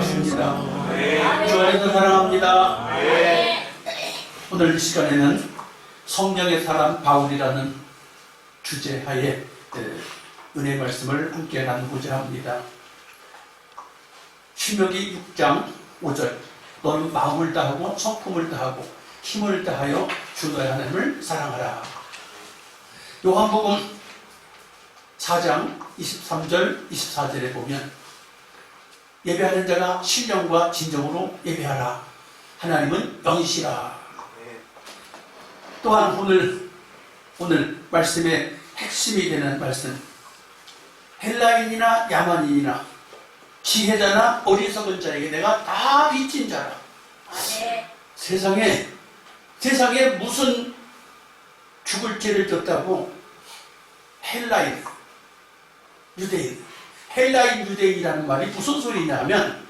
것입니다. 주 안에서 사랑합니다. 오늘 이 시간에는 성령의 사람 바울이라는 주제하에 은혜 말씀을 함께 나누고자 합니다. 신명기 6장 5절 너는 마음을 다하고 성품을 다하고 힘을 다하여 주 너의 하나님을 사랑하라. 요한복음 4장 23절 24절에 보면 예배하는 자가 신령과 진정으로 예배하라. 하나님은 영이시라. 또한 오늘 말씀의 핵심이 되는 말씀, 헬라인이나 야만인이나 지혜자나 어리석은 자에게 내가 다 빚진 자라. 세상에 무슨 죽을 죄를 졌다고 헬라인, 유대인, 헬라인 유대인이라는 말이 무슨 소리냐면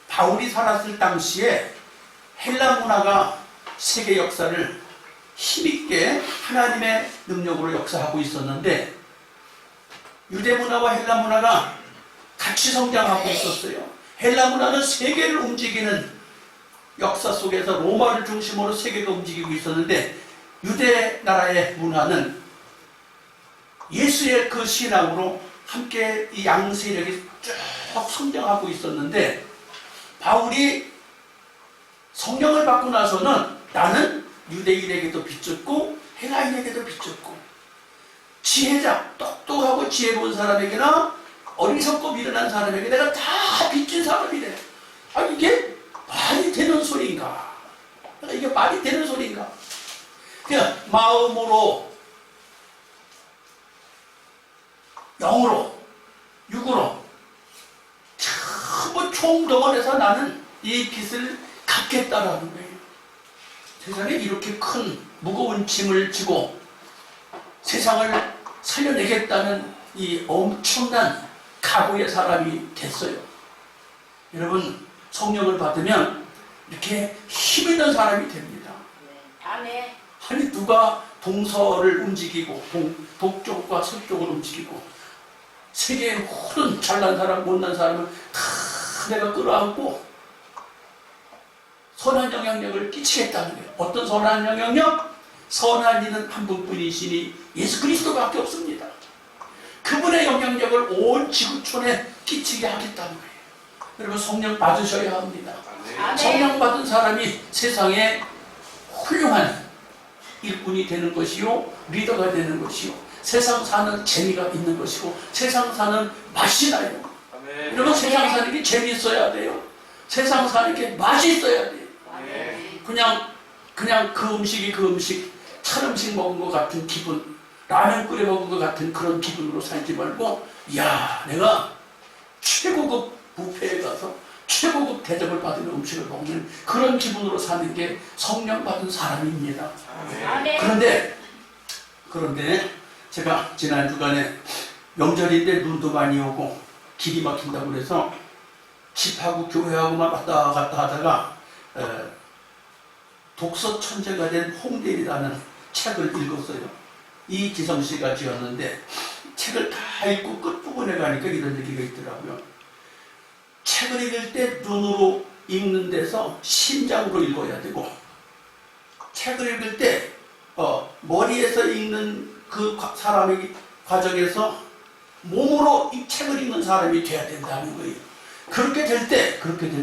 바울이 살았을 당시에 헬라 문화가 세계 역사를 힘있게 하나님의 능력으로 역사하고 있었는데 유대 문화와 헬라 문화가 같이 성장하고 있었어요. 헬라 문화는 세계를 움직이는 역사 속에서 로마를 중심으로 세계가 움직이고 있었는데 유대 나라의 문화는 예수의 그 신앙으로 함께 이 양세력이 쭉 성장하고 있었는데 바울이 성령을 받고 나서는 나는 유대인에게도 비쳤고 헬라인에게도 비쳤고 지혜자, 똑똑하고 지혜로운 사람에게나 어리석고 미련한 사람에게 내가 다 빚진 사람이래. 아, 이게 말이 되는 소리인가? 이게 말이 되는 소리인가? 그냥 마음으로, 영으로, 육으로 전부 총동원해서 나는 이 빚을 갚겠다라는 거예요. 세상에 이렇게 큰 무거운 짐을 지고 세상을 살려내겠다는 이 엄청난 각오의 사람이 됐어요. 여러분, 성령을 받으면 이렇게 힘있는 사람이 됩니다. 아니, 누가 동서를 움직이고 동쪽과 서쪽을 움직이고 세계의 모든 잘난 사람 못난 사람을 다 내가 끌어안고 선한 영향력을 끼치겠다는 거예요. 어떤 선한 영향력? 선한 이는 한 분뿐이시니 예수 그리스도밖에 없습니다. 그분의 영향력을 온 지구촌에 끼치게 하겠다는 거예요. 여러분, 성령 받으셔야 합니다. 성령 받은 사람이 세상에 훌륭한 일꾼이 되는 것이요, 리더가 되는 것이요, 세상 사는 재미가 있는 것이고 세상 사는 맛이 나요. 여러분, 세상 사는 게 재미있어야 돼요. 세상 사는 게 맛이 있어야 돼요. 그냥 그 음식 찬 음식 먹은 것 같은 기분, 라면 끓여 먹은 것 같은 그런 기분으로 살지 말고, 이야, 내가 최고급 뷔페에 가서 최고급 대접을 받은 음식을 먹는 그런 기분으로 사는 게 성령 받은 사람입니다. 그런데 제가 지난 주간에 명절인데 눈도 많이 오고 길이 막힌다고 그래서 집하고 교회하고만 왔다 갔다 하다가 독서 천재가 된 홍대리라는 책을 읽었어요. 이기성 씨가 지었는데 책을 다 읽고 끝부분에 가니까 이런 얘기가 있더라고요. 책을 읽을 때 눈으로 읽는 데서 심장으로 읽어야 되고, 책을 읽을 때 머리에서 읽는 그 사람의 과정에서 몸으로 이 책을 읽는 사람이 돼야 된다는 거예요. 그렇게 될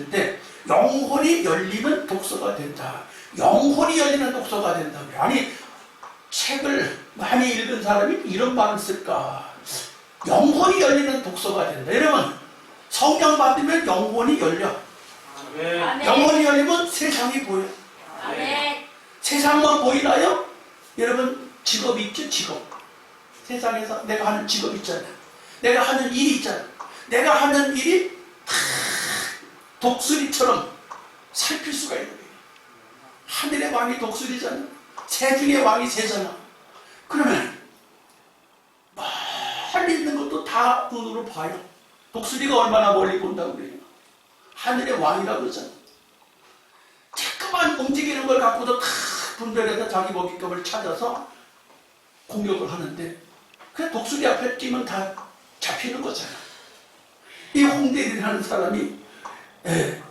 때 영혼이 열리는 독서가 된다. 영혼이 열리는 독서가 된다. 아니, 책을 많이 읽은 사람이 이런 말을 쓸까? 영혼이 열리는 독서가 된다. 여러분, 성령 받으면 영혼이 열려. 영혼이 열리면 세상이 보여. 세상만 보이나요? 여러분, 직업이 있죠, 직업. 세상에서 내가 하는 직업 있잖아요. 내가 하는 일이 있잖아요. 내가 하는 일이 다 독수리처럼 살필 수가 있는 거예요. 하늘의 왕이 독수리잖아. 새 중에 왕이 새잖아. 그러면 멀리 있는 것도 다 눈으로 봐요. 독수리가 얼마나 멀리 본다고 그래요. 하늘의 왕이라고 그러잖아. 자꾸만 움직이는 걸 갖고도 다 분별해서 자기 먹잇감을 찾아서 공격을 하는데, 그냥 독수리 앞에 뛰면 다 잡히는 거잖아. 이 홍대리라는 사람이 예,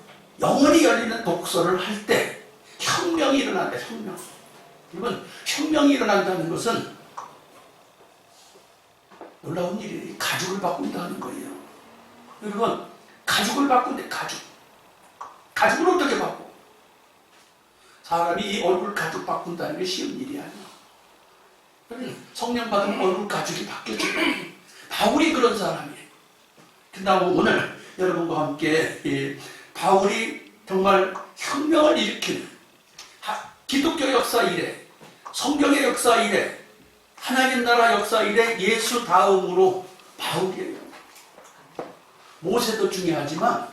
영원히 열리는 독서를 할 때 혁명이 일어난다. 혁명. 여러분, 혁명이 일어난다는 것은 놀라운 일이에요. 가죽을 바꾼다는 거예요. 여러분, 가죽을 바꾼대. 가죽을 어떻게 바꿔? 사람이 이 얼굴 가죽 바꾼다는 게 쉬운 일이 아니야. 성령 받으면 얼굴 가죽이 바뀌어져. 바울이 그런 사람이에요. 그다음 오늘 여러분과 함께 바울이 정말 혁명을 일으키는 기독교 역사 이래, 성경의 역사 이래, 하나님 나라 역사 이래 예수 다음으로 바울이에요. 모세도 중요하지만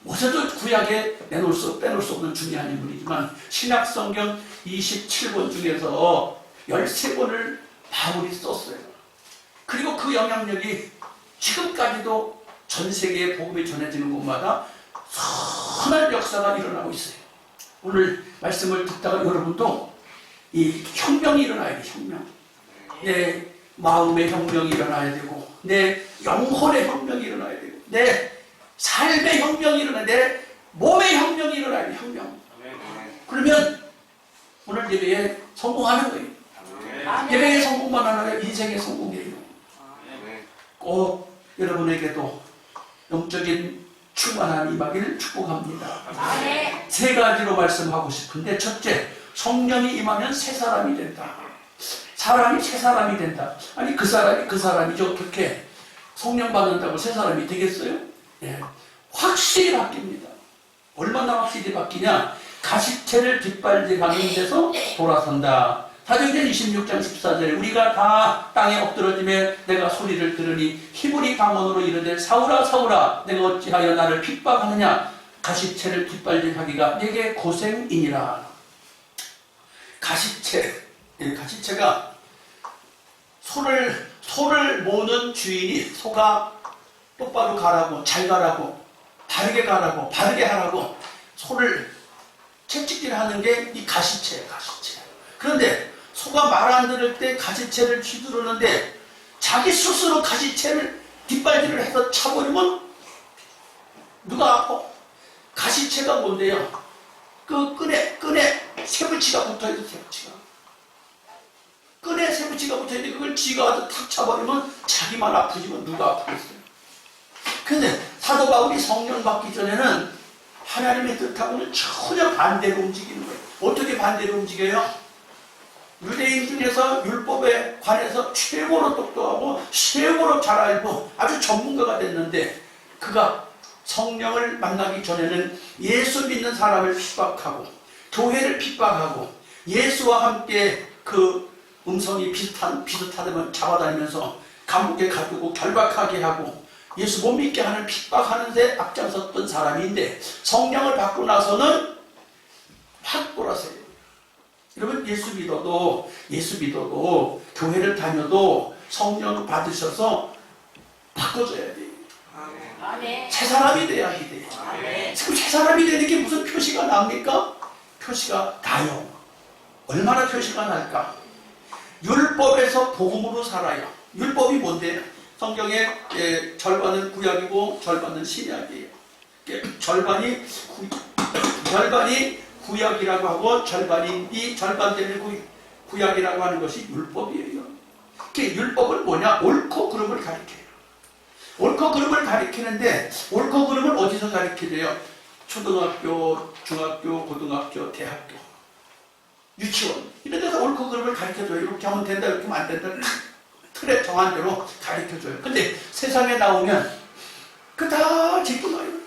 모세도 구약에 빼놓을 수 없는 중요한 인물이지만 신약 성경 27권 중에서 13권을 바울이 썼어요. 그리고 그 영향력이 지금까지도 전 세계에 복음이 전해지는 곳마다 선한 역사가 일어나고 있어요. 오늘 말씀을 듣다가 여러분도 이 혁명이 일어나야 돼. 혁명. 내 마음의 혁명이 일어나야 되고, 내 영혼의 혁명이 일어나야 되고, 내 삶의 혁명이 일어나야 돼. 내 몸의 혁명이 일어나야 돼. 혁명. 그러면 오늘 예배에 성공하는 거예요. 예배의 성공만 하나요? 인생의 성공이에요. 꼭 여러분에게도 영적인 충만함이 임하기를 축복합니다. 세 가지로 말씀하고 싶은데, 첫째, 성령이 임하면 새 사람이 된다. 사람이 새 사람이 된다. 아니 그 사람이죠. 어떻게 성령 받는다고 새 사람이 되겠어요? 예. 확실히 바뀝니다. 얼마나 확실히 바뀌냐? 가시체를 뒷발질하는 데서 돌아선다. 사도행전 26장 14절에 우리가 다 땅에 엎드러짐에 내가 소리를 들으니 히브리 방언으로 이르되 사울아 사울아 내가 어찌하여 나를 핍박하느냐? 가시체를 뒷발질하기가 내게 고생이니라. 가시체가 소를 모는 주인이 소가 똑바로 가라고, 잘 가라고, 바르게 가라고, 바르게 하라고 소를 채찍질하는 게 이 가시체예요. 가시체. 그런데 소가 말 안 들을 때 가시체를 휘두르는데 자기 스스로 가시체를 뒷발질을 해서 차버리면 누가 아파? 가시체가 뭔데요? 그 끈에 새붙이가 붙어있어. 끈에 새붙이가 붙어있는데 그걸 쥐가 와서 탁 차버리면 자기만 아프지만 누가 아프겠어요? 근데 사도 바울이 성령 받기 전에는 하나님의 뜻하고는 전혀 반대로 움직이는 거예요. 어떻게 반대로 움직여요? 유대인 중에서 율법에 관해서 최고로 똑똑하고 최고로 잘 알고 아주 전문가가 됐는데 그가 성령을 만나기 전에는 예수 믿는 사람을 핍박하고 교회를 핍박하고 예수와 함께 그 음성이 비슷하다면 잡아다니면서 감옥에 가두고 결박하게 하고 예수 못 믿게 하는 핍박하는 데 앞장섰던 사람인데 성령을 받고 나서는 확 돌아서요. 여러분 예수 믿어도 교회를 다녀도 성령 받으셔서 바꿔줘야 돼요. 새 사람이 돼야 돼. 지금 새 사람이 되는 게 무슨 표시가 납니까? 표시가 나요. 얼마나 표시가 날까? 율법에서 복음으로 살아요. 율법이 뭔데요? 성경의 절반은 구약이고 절반은 신약이에요. 절반이 구약이라고 하고 절반이 절반 되는 구약이라고 하는 것이 율법이에요. 율법은 뭐냐? 옳고 그름을 가리켜요. 옳고 그름을 가리키는데 옳고 그름을 어디서 가리키래요? 초등학교, 중학교, 고등학교, 대학교, 유치원 이런 데서 옳고 그름을 가리켜줘요. 이렇게 하면 된다, 이렇게 하면 안 된다. 틀에 정한 대로 가르쳐줘요. 근데 세상에 나오면 그 다 제껴놔요.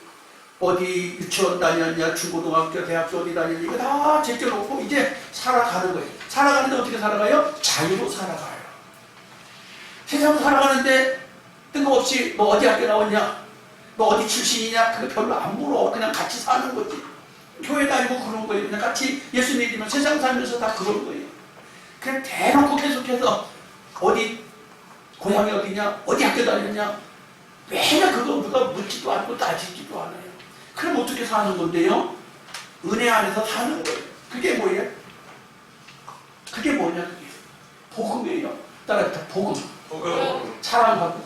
어디 유치원 다녔냐, 중고등학교, 대학교 어디 다녔냐, 이거 다 제껴놓고 이제 살아가는 거예요. 살아가는데 어떻게 살아가요? 자유로 살아가요. 세상 살아가는데 뜬금없이 너 어디 학교 나왔냐, 너 어디 출신이냐, 그거 별로 안 물어. 그냥 같이 사는 거지. 교회 다니고 그런 거예요. 그냥 같이 예수 믿으면 세상 살면서 다 그런 거예요. 그냥 대놓고 계속해서 어디 고향이 어디냐, 어디 학교 다녔냐, 매일 그거 누가 묻지도 않고 따지지도 않아요. 그럼 어떻게 사는 건데요? 은혜 안에서 사는 거예요. 그게 뭐예요? 그게 뭐냐, 그게 복음이에요. 따라합시다. 복음. 사랑하고,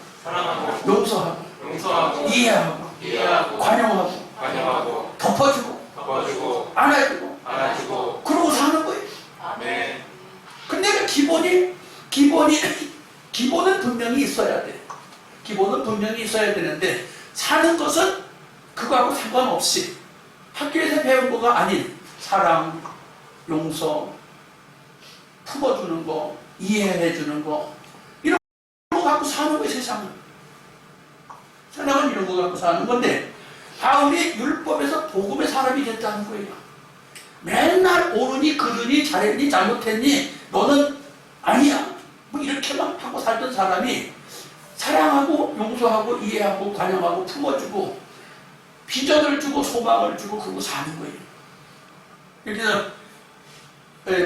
용서하고, 이해하고, 관용하고, 환영하고 덮어주고 안아주고 그러고 사는 거예요. 아멘. 근데 그 기본은 분명히 있어야 돼. 기본은 분명히 있어야 되는데 사는 것은 그거하고 상관없이 학교에서 배운 거가 아닌 사랑, 용서, 품어주는 거, 이해해주는 거 이런 거 갖고 사는 거예요. 세상은 이런 거 갖고 사는 건데 바울이 율법에서 복음의 사람이 됐다는 거예요. 맨날 옳으니 그르니 잘했니 잘못했니 너는 아니야 뭐 이렇게만 하고 살던 사람이 사랑하고 용서하고 이해하고 관용하고 품어주고 비전을 주고 소망을 주고 그러고 사는 거예요. 그래서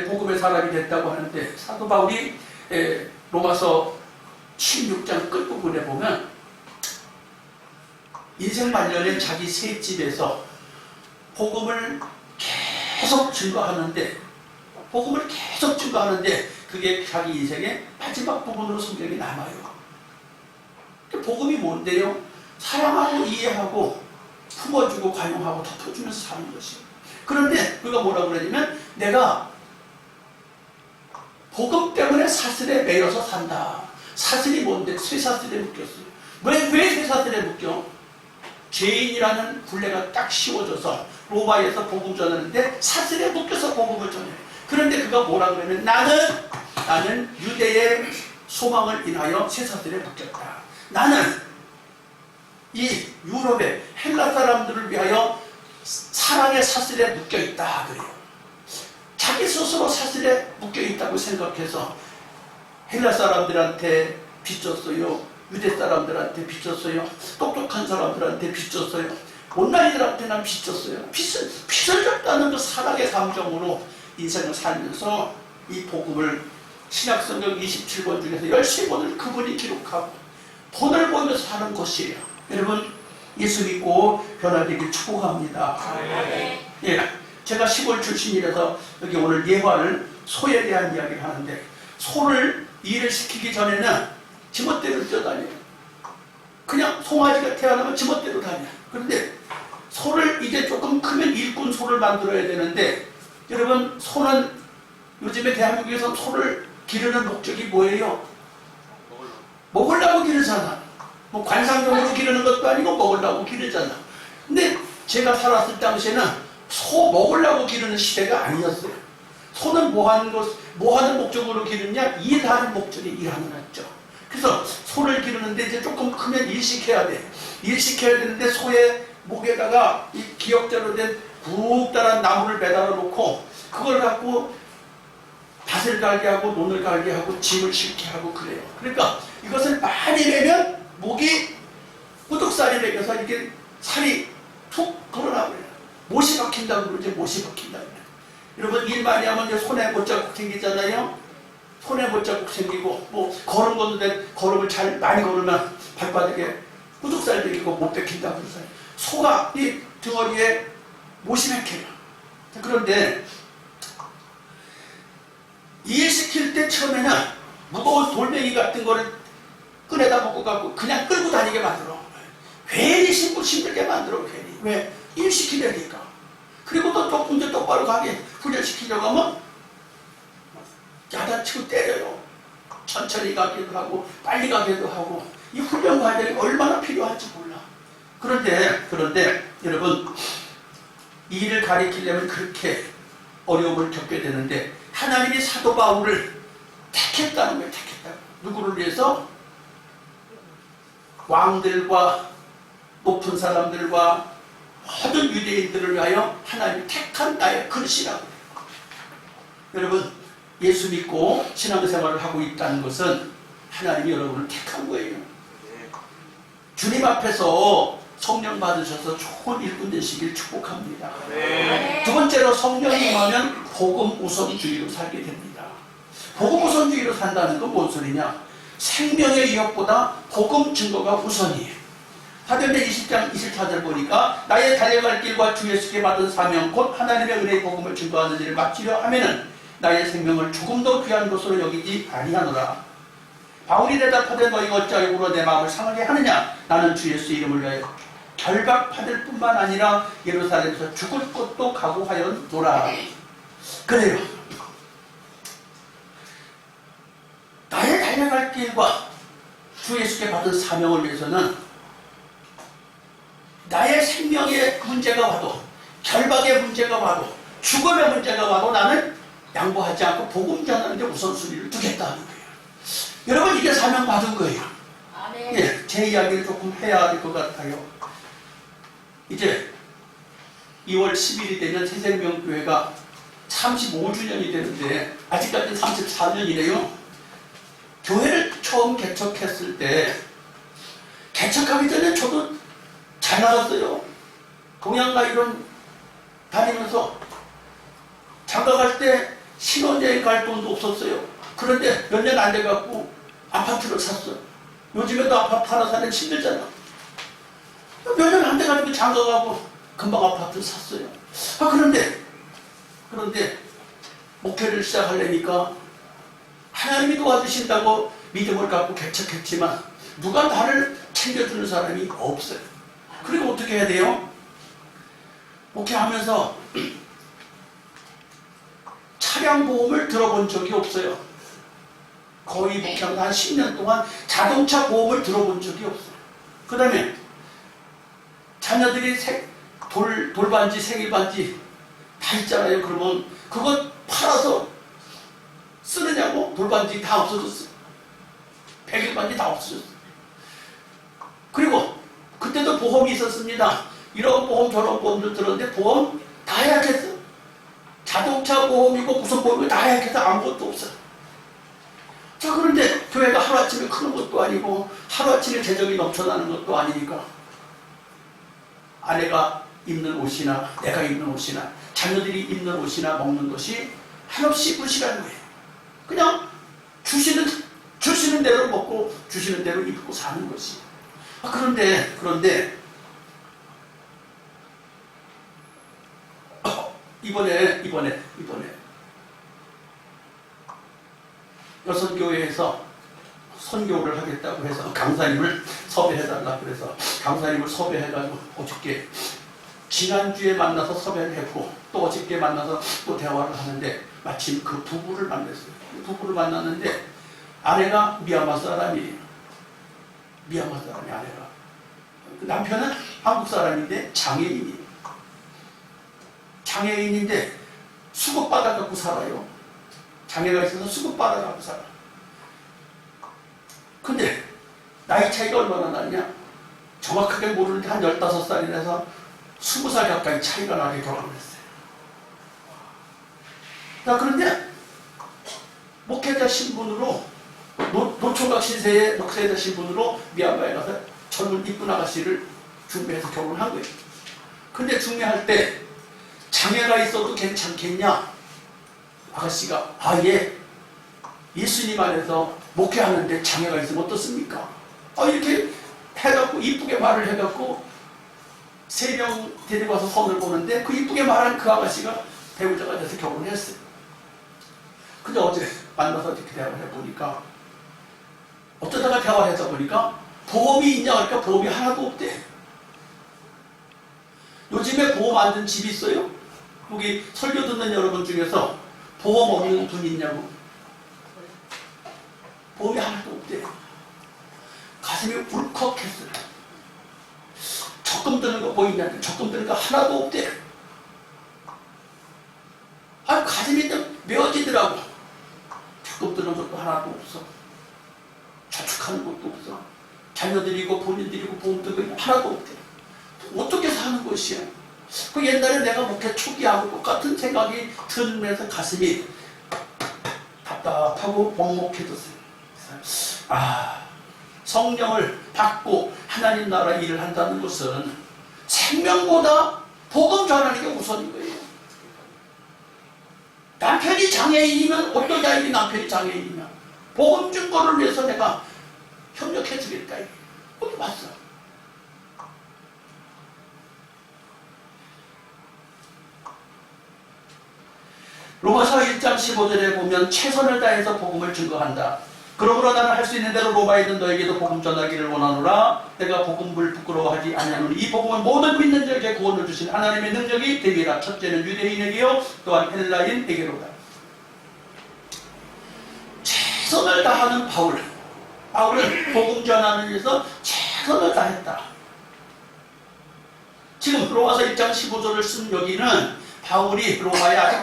복음의 사람이 됐다고 하는데 사도 바울이 로마서 16장 끝부분에 보면 인생 말년에 자기 새 집에서 복음을 계속 증거하는데 그게 자기 인생의 마지막 부분으로 성경이 남아요. 복음이 뭔데요? 사랑하고 이해하고 품어주고 관용하고 덮어주면서 사는 것이에요. 그런데 그가 뭐라고 그러냐면 내가 복음 때문에 사슬에 매여서 산다. 사슬이 뭔데? 쇠사슬에 묶였어요. 왜 쇠사슬에 묶여? 죄인이라는 굴레가 딱 씌워져서 로마에서 복음 전하는데 사슬에 묶여서 복음을 전해요. 그런데 그가 뭐라고 그러냐면 나는 유대의 소망을 인하여 쇠사슬에 묶였다. 나는 이 유럽의 헬라 사람들을 위하여 사랑의 사슬에 묶여있다 그래요. 자기 스스로 사슬에 묶여있다고 생각해서 헬라 사람들한테 빚졌어요. 유대 사람들한테 빚졌어요. 똑똑한 사람들한테 빚졌어요. 못난이들한테는 빚졌어요. 빚을 졌다는 그 사랑의 감정으로 인생을 살면서 이 복음을 신약성경 27권 중에서 10번을 그분이 기록하고 본을 보면서 사는 것이에요. 여러분 예수 믿고 변화되길 축복합니다. 예, 제가 시골 출신이라서 여기 오늘 예화를 소에 대한 이야기를 하는데 소를 일을 시키기 전에는 지멋대로 뛰어다녀요. 그냥 송아지가 태어나면 지멋대로 다녀요. 그런데 소를 이제 조금 크면 일꾼 소를 만들어야 되는데 여러분 소는 요즘에 대한민국에서 소를 기르는 목적이 뭐예요? 먹으려고 기르잖아. 뭐 관상용으로 기르는 것도 아니고 먹으려고 기르잖아. 근데 제가 살았을 당시에는 소 먹으려고 기르는 시대가 아니었어요. 소는 뭐 하는 목적으로 기르냐? 일하는 목적이 일하는 거죠. 그래서 소를 기르는데 이제 조금 크면 일시켜야 돼. 일시켜야 되는데 소의 목에다가 이 기역자로 된 굵다란 나무를 매달아 놓고 그걸 갖고 밭을 갈게 하고 논을 갈게 하고 짐을 싣게 하고 그래요. 그러니까 이것을 많이 매면 목이 꾸덕살이 매겨서 이렇게 살이 툭 돌아나고요. 못이 박힌다고 그러죠. 못이 박힌다고 그래요. 여러분 일 많이 하면 이제 손에 못자국 생기잖아요. 손에 못자국 생기고 뭐 걸음 걷는데 걸음을 잘 많이 걸으면 발바닥에 꾸덕살 매기고 못 박힌다고 그러잖아요. 소가 이 등어리에 못이 박혀요. 그런데 일시킬 때 처음에는 무거운 돌멩이 같은 거를 끈에다 묶어갖고 그냥 끌고 다니게 만들어. 괜히 힘들게 만들어. 괜히. 왜? 일시키려니까. 그리고 또 조금 더 똑바로 가게 훈련시키려고 하면 야단치고 때려요. 천천히 가기도 하고 빨리 가기도 하고 이 훈련 과정이 얼마나 필요할지 몰라. 그런데 여러분 이 일을 가리키려면 그렇게 어려움을 겪게 되는데 하나님이 사도 바울을 택했다는 거예요. 택했다고. 누구를 위해서? 왕들과 높은 사람들과 모든 유대인들을 위하여 하나님이 택한 나의 그릇이라고. 여러분 예수 믿고 신앙생활을 하고 있다는 것은 하나님이 여러분을 택한 거예요. 주님 앞에서 성령 받으셔서 좋은 일꾼 되시길 축복합니다. 두 번째로 성령이 임하면 복음 우선주의로 살게 됩니다. 복음 우선주의로 산다는 건 뭔 소리냐? 생명의 위협보다 복음 증거가 우선이에요. 사도행전 20장 24절 보니까 나의 달려갈 길과 주 예수께 받은 사명 곧 하나님의 은혜의 복음을 증거하는 일을 마치려 하면은 나의 생명을 조금 더 귀한 것으로 여기지 아니하노라. 바울이 대답하되 너희가 어찌하여 울어 내 마음을 상하게 하느냐? 나는 주 예수 이름을 위하여 결박받을 뿐만 아니라 예루살렘에서 죽을 것도 각오하였노라. 그래요. 나의 달려갈 길과 주 예수께 받은 사명을 위해서는 나의 생명의 문제가 와도, 결박의 문제가 와도, 죽음의 문제가 와도 나는 양보하지 않고 복음 전하는 데 우선순위를 두겠다는 거예요. 여러분, 이게 사명 받은 거예요. 아멘. 예, 제 이야기를 조금 해야 될 것 같아요. 이제 2월 10일이 되면 새생명교회가 35주년이 되는데 아직까지는 34년이래요. 교회를 처음 개척했을 때, 개척하기 전에 저도 잘 나갔어요. 동양가 이런 다니면서 장가갈 때 신혼여행 갈 돈도 없었어요. 그런데 몇 년 안 돼갖고 아파트를 샀어요. 요즘에도 아파트 하나 사는 힘들잖아. 몇 년 안 돼가지고 장가가고 금방 아파트를 샀어요. 그런데 목회를 시작하려니까 하나님이 도와주신다고 믿음을 갖고 개척했지만 누가 나를 챙겨주는 사람이 없어요. 그리고 어떻게 해야 돼요? 목회하면서 차량 보험을 들어본 적이 없어요. 거의 목회하면서 한 10년 동안 자동차 보험을 들어본 적이 없어요. 그 다음에 자녀들이 돌반지, 생일반지 다 있잖아요. 그러면 그거 팔아서 쓰느냐고? 돌반지 다 없어졌어요. 백일반지 다 없어졌어요. 그리고 그때도 보험이 있었습니다. 이런 보험 저런 보험들 들었는데 보험 다 예약했어요. 자동차 보험이고 무슨 보험이고 다 예약해서 아무것도 없어요. 자, 그런데 교회가 하루아침에 크는 것도 아니고 하루아침에 재정이 넘쳐나는 것도 아니니까 아내가 입는 옷이나 내가 입는 옷이나 자녀들이 입는 옷이나 먹는 것이 한없이 불실한 거예요. 그냥 주시는 대로 먹고 주시는 대로 입고 사는 것이. 그런데 이번에 여선교회에서 선교를 하겠다고 해서 강사님을 섭외해달라고 그래서 강사님을 섭외해가지고 어저께 지난주에 만나서 섭외를 했고 또 어저께 만나서 또 대화를 하는데 마침 그 부부를 만났어요. 부부를 만났는데 아내가 미얀마 사람이에요. 미얀마 사람이 아내가. 남편은 한국 사람인데 장애인인데 수급받아갖고 살아요. 장애가 있어서 수급받아갖고 살아. 근데 나이 차이가 얼마나 나냐? 정확하게 모르는데 한 15살이라서 20살 가까이 차이가 나게 결혼을 했어요. 자, 그런데 목회자 신분으로 노총각 신세의 목회자 신분으로 미얀마에 가서 젊은 이쁜 아가씨를 중매해서 결혼한 거예요. 근데 중매할 때 장애가 있어도 괜찮겠냐? 아가씨가 예, 예수님 안에서 목회하는데 장애가 있으면 어떻습니까? 이렇게 해갖고 이쁘게 말을 해갖고 3명 데리고 와서 선을 보는데 그 이쁘게 말한 그 아가씨가 배우자가 돼서 결혼을 했어요. 근데 어제 만나서 이렇게 대화를 해보니까 어쩌다가 대화를 해서 보니까 보험이 있냐 그러니까 보험이 하나도 없대. 요즘에 보험 안 든 집 있어요? 여기 설교 듣는 여러분 중에서 보험 없는 분 있냐고? 보험이 하나도 없대. 가슴이 울컥했어요. 적금 드는 거 보이냐? 적금 드는 거 하나도 없대. 가슴이 좀 메어지더라고. 적금 드는 것도 하나도 없어. 저축하는 것도 없어. 자녀들이고 본인들이고 보험 드는 거 하나도 없대. 어떻게 사는 것이야? 그 옛날에 내가 목회 초기하고 똑같은 생각이 들면서 가슴이 답답하고 먹먹해졌어요. 성령을 받고 하나님 나라 일을 한다는 것은 생명보다 복음 전하는 게 우선인 거예요. 남편이 장애인이면 어떠냐, 이 남편이 장애인이면 복음 증거를 위해서 내가 협력해 주겠다. 어디 봤어? 로마서 1장 15절에 보면 최선을 다해서 복음을 증거한다. 그러므로 나는 할 수 있는 대로 로마에 있는 너에게도 복음 전하기를 원하노라. 내가 복음을 부끄러워하지 아니하노니 이 복음은 모든 믿는 자에게 구원을 주신 하나님의 능력이 되리라. 첫째는 유대인에게요 또한 헬라인에게로다. 최선을 다하는 바울은 복음 전하는 위해서 최선을 다했다. 지금 로마서 1장 15절을 쓴 여기는 바울이 로마에 아직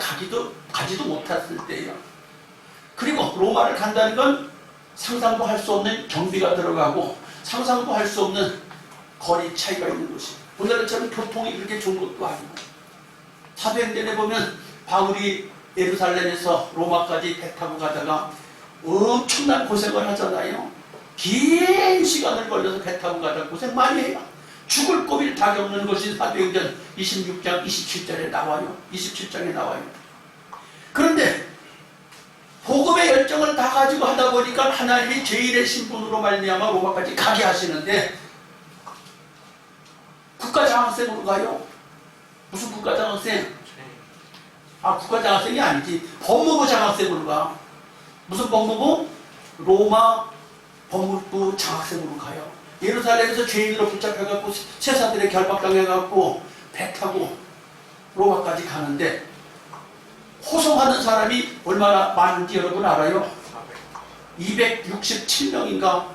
가지도 못했을 때예요. 그리고 로마를 간다는 건 상상도 할 수 없는 경비가 들어가고 상상도 할 수 없는 거리 차이가 있는 곳이. 오늘처럼 교통이 그렇게 좋은 것도 아니고. 사도행전에 보면 바울이 예루살렘에서 로마까지 배 타고 가다가 엄청난 고생을 하잖아요. 긴 시간을 걸려서 배 타고 가다가 고생 많이 해요. 죽을 고비를 다 겪는 것이 사도행전 26장 27절에 나와요. 27장에 나와요. 그런데 복음의 열정을 다 가지고 하다 보니까 하나님이 제1의 신분으로 말미암아 로마까지 가게 하시는데 국가장학생으로 가요. 무슨 국가장학생? 국가장학생이 아니지. 법무부 장학생으로 가. 무슨 법무부? 로마 법무부 장학생으로 가요. 예루살렘에서 죄인으로 붙잡혀갖고 세사들의 결박당해갖고 배 타고 로마까지 가는데 호송하는 사람이 얼마나 많은지 여러분 알아요? 267명인가?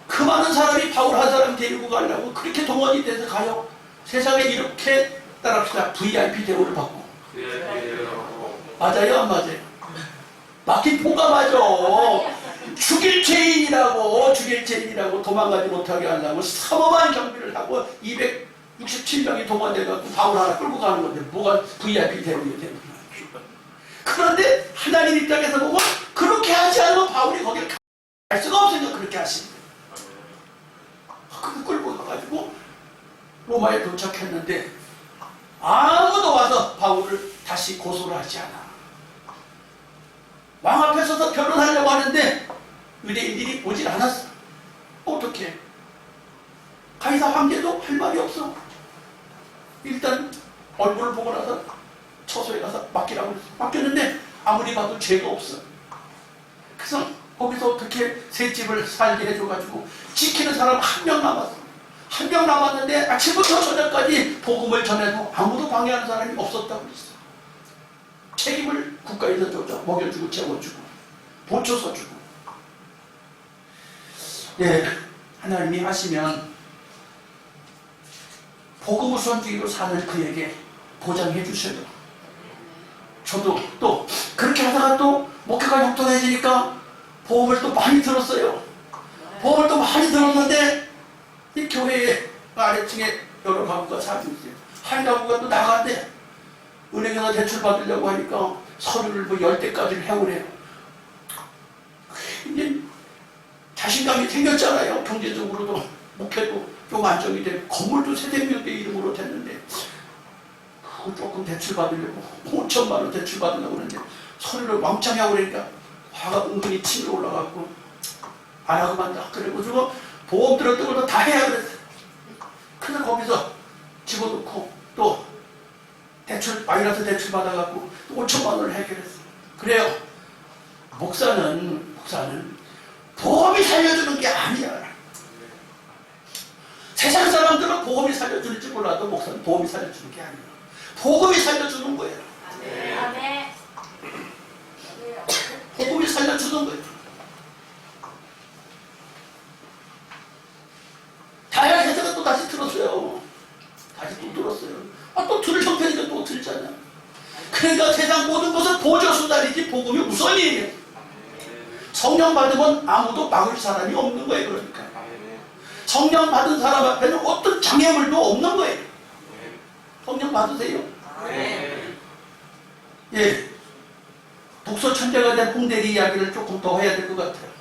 그 많은 사람이 바울 한 사람 데리고 가려고 그렇게 동원이 돼서 가요. 세상에 이렇게 따라합시다. VIP 대우를 받고. 맞아요? 안 맞아요? 맞긴 뭐가 맞아. 죽일 죄인이라고 도망가지 못하게 하려고 삼엄한 경비를 하고 267명이 동원돼갖고 바울 하나 끌고 가는 건데 뭐가 VIP 대우예요? 그런데 하나님 입장에서 보고 그렇게 하지 않으면 바울이 거기를 갈 수가 없으니까 그렇게 하십니다. 그거 끌고 가가지고 로마에 도착했는데 아무도 와서 바울을 다시 고소를 하지 않아. 왕 앞에 서서 결혼하려고 하는데 유대인들이 오질 않았어. 어떻게? 가이사 황제도 할 말이 없어. 일단 얼굴을 보고 나서 처소에 가서 맡기라고 했어. 맡겼는데 아무리 봐도 죄가 없어. 그래서 거기서 어떻게 새 집을 살게 해줘가지고 지키는 사람 한 명 남았어. 한 명 남았는데 아침부터 저녁까지 복음을 전해도 아무도 방해하는 사람이 없었다고 그랬어. 책임을 국가에서 줘서 먹여주고 재워주고 보초서 주고. 네, 하나님이 하시면 복음 우선주의로 사는 그에게 보장해 주셔요. 저도 또 그렇게 하다가 또 목회가 형통해지니까 보험을 또 많이 들었어요. 보험을 또 많이 들었는데 이 교회 아래층에 여러 가구가 살고 있어요. 한 가구가 또 나간대. 은행에서 대출 받으려고 하니까 서류를 뭐 10대까지를 해오래요. 이제 자신감이 생겼잖아요. 경제적으로도 목회도 좀 안정이 되고 건물도 세대명대 이름으로 됐는데 그거 조금 대출 받으려고 5천만 원 대출 받으려고 하는데 서류를 왕창 하고 그러니까 화가 은근히 치밀어 올라가고 안 하고 만다. 그래가지고 보험 들었던 것도 다 해야 그랬어요. 그래서 거기서 집어넣고 또 대출 마이너스 대출 받아갖고 5천만 원을 해결했어요. 그래요. 목사는 보험이 살려주는 게 아니야. 세상 사람들은 보험이 살려주는지 몰라도 목사는 보험이 살려주는 게 아니야. 복음이 살려주는 거예요. 아멘. 복음이 살려주는 거예요. 다양한 해석을 또 다시 들었어요. 다시 또 들었어요. 또 들을 형편이니까 또 들잖아. 그러니까 세상 모든 것은 보조수단이지 복음이 우선이에요. 성령 받으면 아무도 막을 사람이 없는 거예요. 그러니까 성령 받은 사람 앞에는 어떤 장애물도 없는 거예요. 성령 받으세요. 예, 독서 천재가 된 홍대리 이야기를 조금 더 해야 될 것 같아요.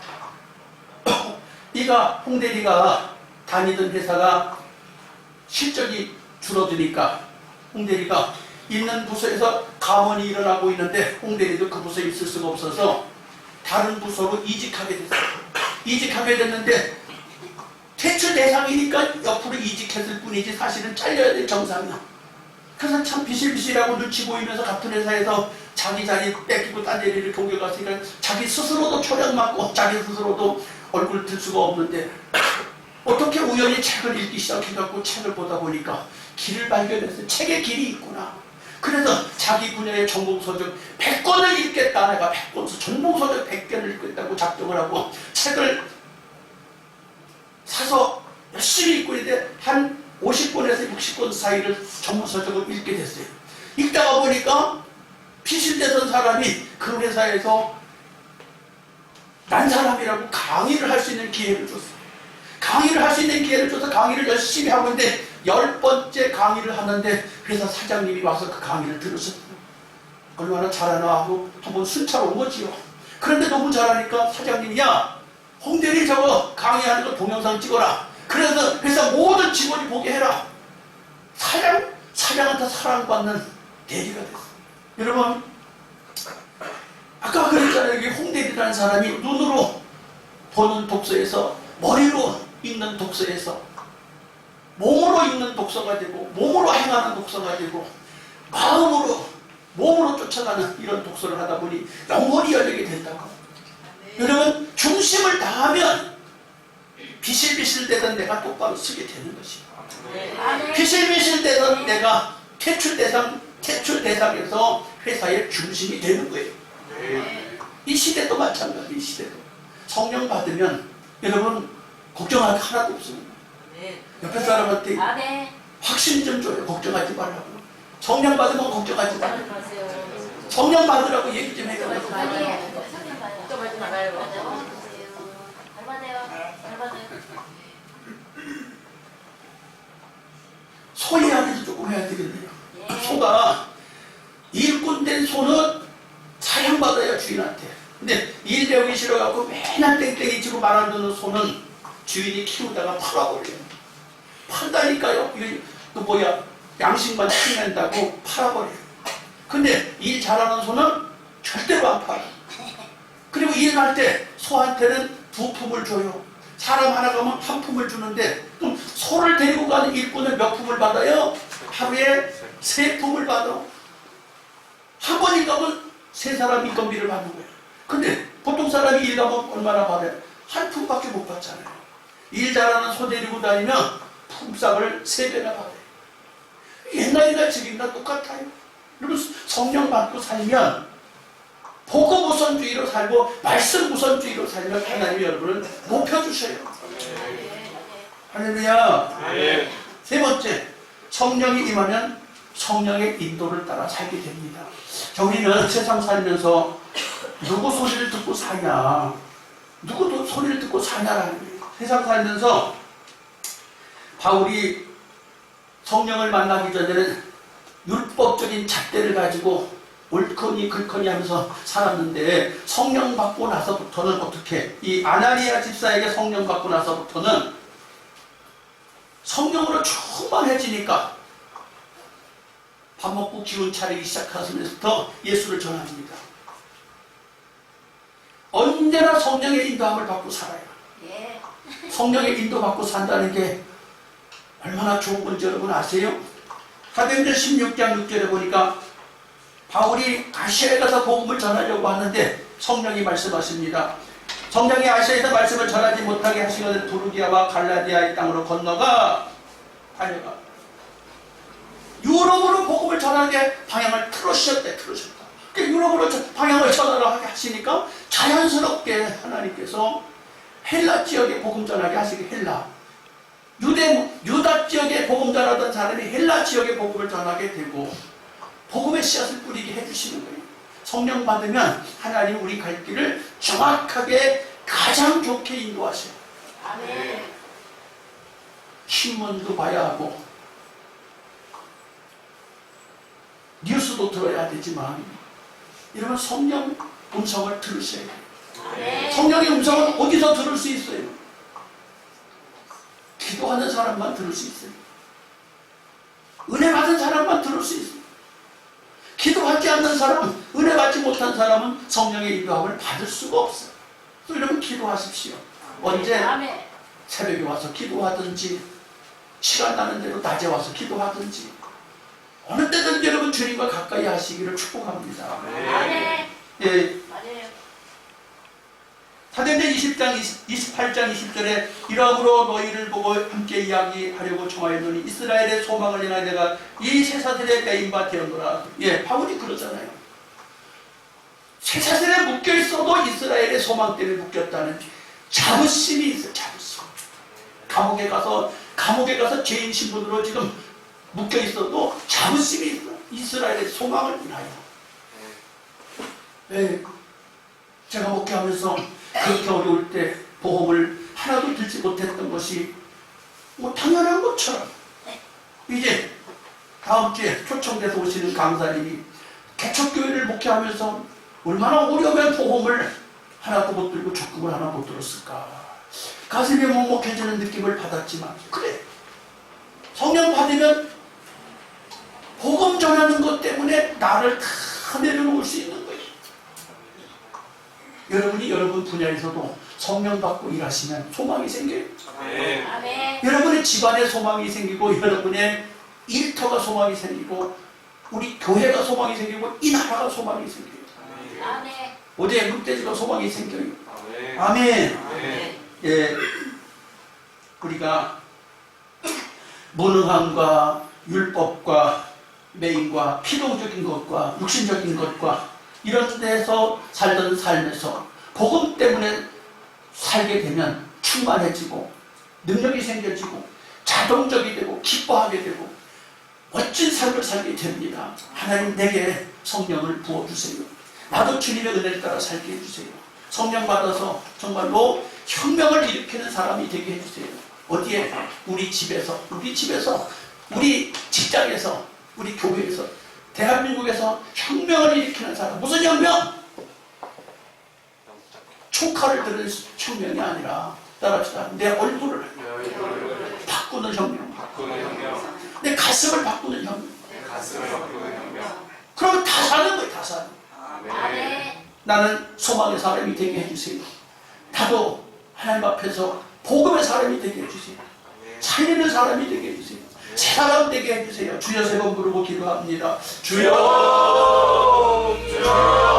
홍대리가 다니던 회사가 실적이 줄어드니까 홍대리가 있는 부서에서 감원이 일어나고 있는데 홍대리도 그 부서에 있을 수가 없어서 다른 부서로 이직하게 됐어요. 이직하게 됐는데 퇴출 대상이니까 옆으로 이직했을 뿐이지 사실은 잘려야 될 정상이야. 그래서 참 비실비실하고 눈치 보이면서 같은 회사에서 자기 자리 뺏기고 딴 데를 이렇게 옮겨갔으니까 자기 스스로도 초량맞고 자기 스스로도 얼굴 들 수가 없는데 어떻게 우연히 책을 읽기 시작해갖고 책을 보다 보니까 길을 발견했어요. 책에 길이 있구나. 그래서 자기 분야의 전공서적 100권을 읽겠다. 내가 100권, 전공서적 100권을 읽겠다고 작정을 하고 책을 사서 열심히 읽고 있는데 한 50권에서 60권 사이를 전문서적을 읽게 됐어요. 읽다가 보니까 피실대선 사람이 그 회사에서 난 사람이라고 강의를 할 수 있는 기회를 줬어요. 강의를 할 수 있는 기회를 줘서 강의를 열심히 하고 있는데 10번째 강의를 하는데 회사 사장님이 와서 그 강의를 들으셨어요. 얼마나 잘하나 하고 한번 순찰 온 거지요. 그런데 너무 잘하니까 사장님이 야 홍대리 저거 강의하는 거 동영상 찍어라. 그래서 회사 모든 직원이 보게 해라. 사장한테 사랑받는 대리가 됐어요. 여러분 아까 그랬잖아요. 여기 홍대리라는 사람이 눈으로 보는 독서에서 머리로 읽는 독서에서 몸으로 읽는 독서가 되고 몸으로 행하는 독서가 되고 몸으로 쫓아가는 이런 독서를 하다 보니 영혼이 열리게 된다고. 여러분 중심을 다하면 비실비실대던 내가 똑바로 쓰게 되는 것이에요. 비실비실대던 내가 퇴출 대상에서 회사의 중심이 되는 거예요. 이 시대도 마찬가지. 이 시대도 성령 받으면 여러분 걱정할 게 하나도 없습니다. 옆에 사람한테 확신 좀 줘요. 걱정하지 말라고. 성령 받으면 걱정하지 말라고. 성령 받으라고 얘기 좀 해요. 걱정하지 말아요. 소 이야기도 조금 해야 되겠네요. 소가 일꾼된 소는 사냥받아야 주인한테. 근데 일 배우기 싫어갖고 맨날 땡땡이 치고 말 안 듣는 소는 주인이 키우다가 팔아버려요. 판다니까요. 이거 양식만 키운다고 팔아버려요. 근데 일 잘하는 소는 절대로 안 팔아요. 그리고 일할 때 소한테는 부품을 줘요. 사람 하나 가면 한 품을 주는데 그럼 소를 데리고 가는 일꾼은 몇 품을 받아요? 하루에 3품을 받아. 한 번 일 가면 3사람 인건비를 받는 거예요. 근데 보통 사람이 일 가면 얼마나 받아요? 한 품밖에 못 받잖아요. 일 잘하는 소 데리고 다니면 품삯을 3배나 받아요. 옛날이나 지금이나 똑같아요. 여러분 성령 받고 살면 복음 우선주의로 살고 말씀 우선주의로 살면 하나님이 여러분을 높여주셔요. 할렐루야. 세 번째, 성령이 임하면 성령의 인도를 따라 살게 됩니다. 우리는 세상 살면서 누구 소리를 듣고 사냐, 누구도 소리를 듣고 사냐라는 거예요. 세상 살면서 바울이 성령을 만나기 전에는 율법적인 잣대를 가지고 옳거니 글거니 하면서 살았는데 성령 받고 나서부터는 어떻게? 이 아나니아 집사에게 성령 받고 나서부터는 성령으로 충만해지니까 밥 먹고 기운 차리기 시작하면서부터 예수를 전합니다. 언제나 성령의 인도함을 받고 살아요. 성령의 인도받고 산다는 게 얼마나 좋은 건지 여러분 아세요? 사도행전 16장 6절에 보니까 바울이 아시아에 가서 복음을 전하려고 하는데 성령이 말씀하십니다. 성령이 아시아에서 말씀을 전하지 못하게 하시거든 두루기아와 갈라디아의 땅으로 건너가 다녀가. 유럽으로 복음을 전하게 방향을 틀으셨다. 유럽으로 방향을 전하게 하시니까 자연스럽게 하나님께서 헬라 지역에 복음 전하게 하시게. 유다 지역에 복음 전하던 사람이 헬라 지역에 복음을 전하게 되고 복음의 씨앗을 뿌리게 해주시는 거예요. 성령 받으면 하나님 우리 갈 길을 정확하게 가장 좋게 인도하세요. 아멘. 신문도 봐야 하고 뉴스도 들어야 되지만 이러면 성령 음성을 들으셔야 돼요. 아멘. 성령의 음성은 어디서 들을 수 있어요? 기도하는 사람만 들을 수 있어요. 은혜 받은 사람만 들을 수 있어요. 기도하지 않는 사람, 은혜 받지 못한 사람은 성령의 인도함을 받을 수가 없어요. 또 여러분 기도하십시오. 언제? 새벽에 와서 기도하든지 시간 나는 대로 낮에 와서 기도하든지 어느 때든 여러분 주님과 가까이 하시기를 축복합니다. 아멘. 예, 맞아요. 사도행전 20장 28장 20절에 이러므로 너희를 보고 함께 이야기하려고 청하였노니 이스라엘의 소망을 향하여 내가 이 쇠사슬에 매인 바 되었노라. 예, 바울이 그러잖아요. 쇠사슬에 묶여 있어도 이스라엘의 소망 때문에 묶였다는 자부심이 있어요. 자부심. 감옥에 가서 죄인 신분으로 지금 묶여 있어도 자부심이 있어. 이스라엘의 소망을 인하여. 예, 제가 목회하면서 그렇게 어려울 때 보험을 하나도 들지 못했던 것이 뭐 당연한 것처럼 이제 다음 주에 초청돼서 오시는 강사님이 개척교회를 목회하면서 얼마나 어려우면 보험을 하나도 못 들고 적금을 하나 못 들었을까. 가슴이 먹먹해지는 느낌을 받았지만 그래, 성령 받으면 복음 전하는 것 때문에 나를 다 내려놓을 수 있는 거예요. 여러분이 여러분 분야에서도 성령 받고 일하시면 소망이 생겨요. 아멘. 여러분의 집안에 소망이 생기고 여러분의 일터가 소망이 생기고 우리 교회가 소망이 생기고 이 나라가 소망이 생겨요. 아멘. 어제 흑돼지가 소망이 생겨요. 아멘. 예, 우리가 무능함과 율법과 매임과 피동적인 것과 육신적인 것과 이런 데서 살던 삶에서 복음 때문에 살게 되면 충만해지고 능력이 생겨지고 자동적이 되고 기뻐하게 되고 멋진 삶을 살게 됩니다. 하나님 내게 성령을 부어주세요. 나도 주님의 은혜를 따라 살게 해주세요. 성령 받아서 정말로 혁명을 일으키는 사람이 되게 해주세요. 어디에? 우리 집에서, 우리 직장에서, 우리 교회에서, 대한민국에서 혁명을 일으키는 사람. 무슨 혁명? 총칼을 드는 혁명이 아니라 따라합시다. 내 얼굴을 바꾸는 혁명. 내 가슴을 바꾸는 혁명. 그러면 다 사는 거예요. 다 사는 거예요. 아멘. 나는 소망의 사람이 되게 해주세요. 나도 하나님 앞에서 복음의 사람이 되게 해주세요. 살리는 사람이 되게 해주세요. 새 사람 되게 해주세요. 주여 세 번 부르고 기도합니다. 주여, 주여.